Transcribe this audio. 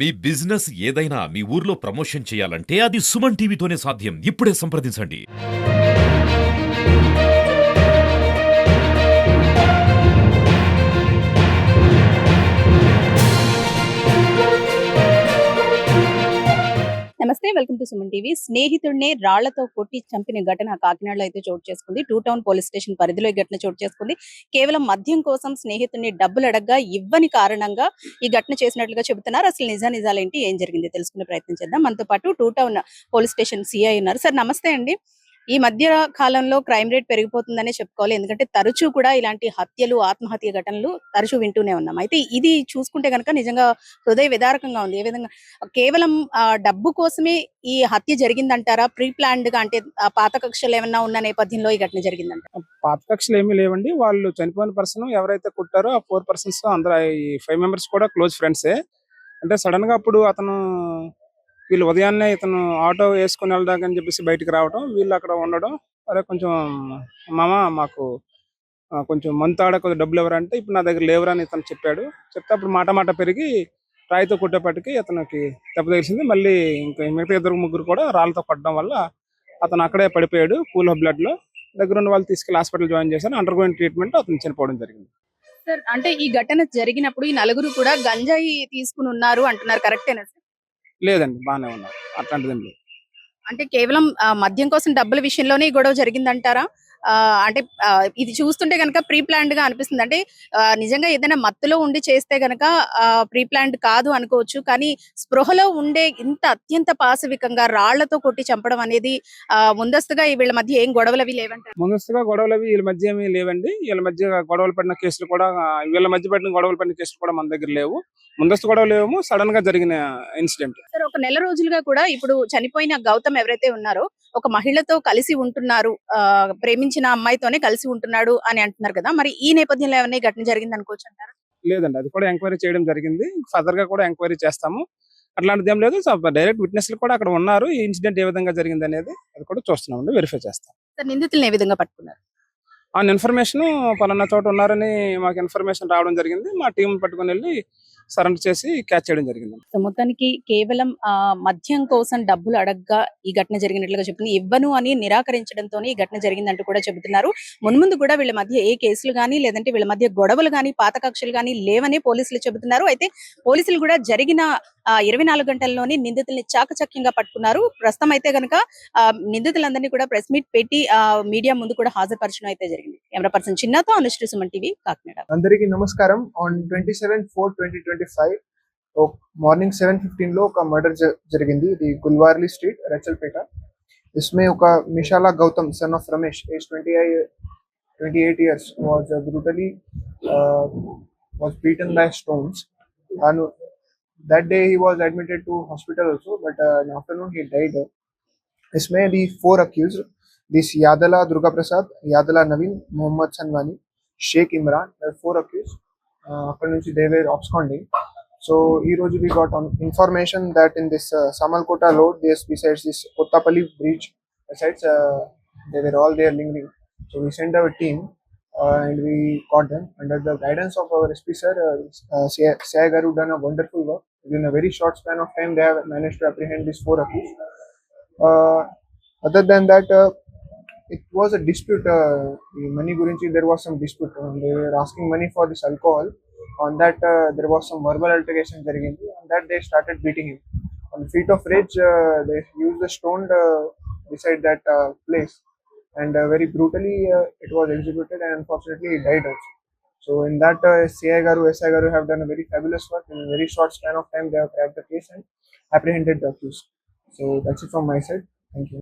మీ business ఏదైనా మీ ఊర్లో promotion చేయాలంటే అది సుమన్ టీవీతోనే సాధ్యం. ఇప్పుడే సంప్రదించండి. నమస్తే, వెల్కమ్ టు సుమన్ టీవీ. స్నేహితుడినే రాళ్లతో కొట్టి చంపిన ఘటన కాకినాడలో అయితే చోటు చేసుకుంది. టూ టౌన్ పోలీస్ స్టేషన్ పరిధిలో ఈ ఘటన చోటు చేసుకుంది. కేవలం మద్యం కోసం స్నేహితుడిని డబ్బులు అడగ్గా ఇవ్వని కారణంగా ఈ ఘటన చేసినట్లుగా చెబుతున్నారు. అసలు నిజాలేంటి, ఏం జరిగింది తెలుసుకునే ప్రయత్నం చేద్దాం. మనతో పాటు two town police station CI ఉన్నారు. సార్ నమస్తే అండి. ఈ మధ్య కాలంలో క్రైమ్ రేట్ పెరిగిపోతుందనే చెప్పుకోవాలి. ఎందుకంటే తరచూ కూడా ఇలాంటి హత్యలు, ఆత్మహత్య ఘటనలు తరచూ వింటూనే ఉన్నాం. అయితే ఇది చూసుకుంటే గనక నిజంగా హృదయ విదారకంగా ఉంది. ఏ విధంగా కేవలం డబ్బు కోసమే ఈ హత్య జరిగిందంటారా? ప్రీ ప్లాన్డ్ గా, అంటే పాత కక్షలు ఏమన్నా ఉన్న నేపథ్యంలో ఈ ఘటన జరిగిందంటారా? పాత కక్షలు ఏమీ లేవండి. వాళ్ళు చనిపోయిన పర్సన్ ఎవరైతే కుట్టారో ఆ 4 పర్సన్స్ అందరూ ఈ 5 మెంబర్స్ కూడా క్లోజ్ ఫ్రెండ్సే. అంటే సడన్ గా అప్పుడు వీళ్ళు ఉదయాన్నే ఇతను ఆటో వేసుకుని వెళ్దాకని చెప్పేసి బయటికి రావడం, వీళ్ళు అక్కడ ఉండడం. అరే కొంచెం మామ మాకు కొంచెం మంత్ ఆడ కొద్దిగా డబ్బులు ఎవరంటే, ఇప్పుడు నా దగ్గర లేవరా అని ఇతను చెప్పాడు. చెప్తే అప్పుడు మాట పెరిగి రాయితో కొట్టేపటికి అతనికి దెబ్బ తెలిసింది. మళ్ళీ ఇంకా మిగతా 2-3 కూడా రాళ్ళతో కొట్టడం వల్ల అతను అక్కడే పడిపోయాడు కూల్ బ్లడ్ లో. దగ్గర ఉన్న వాళ్ళు తీసుకెళ్లి హాస్పిటల్ జాయిన్ చేశారు. అండర్ గోయింగ్ ట్రీట్మెంట్, అతను చనిపోవడం జరిగింది. సార్, అంటే ఈ ఘటన జరిగినప్పుడు ఈ నలుగురు కూడా గంజాయి తీసుకుని ఉన్నారు అంటున్నారు, కరెక్టేనా సార్? లేదండి, బాగానే ఉన్నారు, అట్లాంటిదేం లేదు. అంటే కేవలం మద్యం కోసం డబ్బుల విషయంలోనే ఈ గొడవ జరిగిందంటారా? అంటే ఇది చూస్తుంటే గనక ప్రీ ప్లాన్డ్ గా అనిపిస్తుంది. అంటే నిజంగా ఏదైనా మత్తులో ఉండి చేస్తే గనక ప్రీ ప్లాన్డ్ కాదు అనుకోవచ్చు. కానీ స్పృహలో ఉండే ఇంత అత్యంత పాశవికంగా రాళ్లతో కొట్టి చంపడం అనేది ముందస్తుగా వీళ్ళ మధ్య ఏం గొడవలు అవి లేవంటారు? ముందస్తుగా గొడవలు అవి వీళ్ళ మధ్య ఏమీ లేవండి. వీళ్ళ మధ్య గొడవలు పడిన కేసులు కూడా, వీళ్ళ మధ్య పడిన గొడవలు పడిన కేసులు కూడా మన దగ్గర లేవు. ముందస్తు గొడవలు ఏమో సడన్ గా జరిగిన ఇన్సిడెంట్. సార్, ఒక నెల రోజులుగా కూడా ఇప్పుడు చనిపోయిన గౌతమ్ ఎవరైతే ఉన్నారో ఒక మహిళతో కలిసి ఉంటున్నారు, ప్రేమించిన అమ్మాయితోనే కలిసి ఉంటున్నాడు అని అంటున్నారు కదా. మరి ఈ నేపథ్యంలో ఏమైనా ఘటన జరిగింది అనుకోవచ్చు అంటారా? లేదండి, అది కూడా ఎంక్వైరీ చేయడం జరిగింది. ఫర్దర్ గా కూడా ఎంక్వైరీ చేస్తాము. అట్లాంటిది ఏం లేదు. డైరెక్ట్ విట్నెస్లు కూడా అక్కడ ఉన్నారు. ఈ ఇన్సిడెంట్ ఏ విధంగా జరిగింది అనేది అది కూడా చూస్తున్నామండి, వెరిఫై చేస్తాం. సార్, నిందితులను ఏ విధంగా పట్టుకున్నారు? ఆ ఇన్ఫర్మేషన్ పలానా చోట ఉన్నారని మాకు ఇన్ఫర్మేషన్ రావడం జరిగింది. మా టీం పట్టుకుని వెళ్ళి సరెండర్ చేసి క్యాచ్ చేయడం జరిగింది. సో మొత్తానికి కేవలం మద్యం కోసం డబ్బులు అడగ్గా ఈ ఘటన జరిగినట్లుగా చెప్తుంది. ఇవ్వను అని నిరాకరించడంతోనే ఈ ఘటన జరిగిందంటూ కూడా చెబుతున్నారు. మున్ముందు కూడా వీళ్ళ మధ్య ఏ కేసులు గానీ, లేదంటే వీళ్ళ మధ్య గొడవలు గానీ, పాత కక్షలు గానీ లేవని పోలీసులు చెబుతున్నారు. అయితే పోలీసులు కూడా జరిగిన 24 గంటల్లోనే నిందితుల్ని చాకచక్యంగా పట్టుకున్నారు. ప్రస్తుతం అయితే గనక నిందితులందరినీ కూడా ప్రెస్ మీట్ పెట్టి మీడియా ముందు కూడా హాజరుపరచడం అయితే జరిగింది. కెమెరా పర్సన్ చిన్నతో అనుశ్రీ, సుమన్ టీవీ, కాకినాడ. అందరికీ నమస్కారం. ఆన్ 27/4/2025 మార్నింग 7:15 లో ఒక మర్డర్ జరిగింది. ఇది గుల్వార్లీ స్ట్రీట్, రచల్పేట. इसमें ఒక మిషాలా Gautam son of Ramesh, age 28 years, was brutally was beaten by stones, and that day he was admitted to hospital also, but in afternoon he died. इसमें the 4 accused, this Yadala Durga Prasad, Yadala Naveen, Mohammad Sanwani, Sheikh Imran, the 4 accused, అక్కడ నుంచి they were absconding. So ఈ రోజు we got on information that in this Samalkota road, besides this Kottapalli bridge, besides they were all there lingering. So we sent our team and we caught them under the guidance of our SP sir. Sai Garu done a wonderful work. Within a very short span of time, they have managed to apprehend these 4 accused. Other than that, it was a dispute. Money gurinchi, there was some dispute. They were asking money for this alcohol. On that, there was some verbal altercation jarigindi. On that, they started beating him. On the feat of rage, they used the stone beside that place, and very brutally it was executed, and unfortunately he died also. So in that, CI Garu, SI Garu have done a very fabulous work. In a very short span of time, they have cracked the case and apprehended the accused. So that's it from my side. Thank you.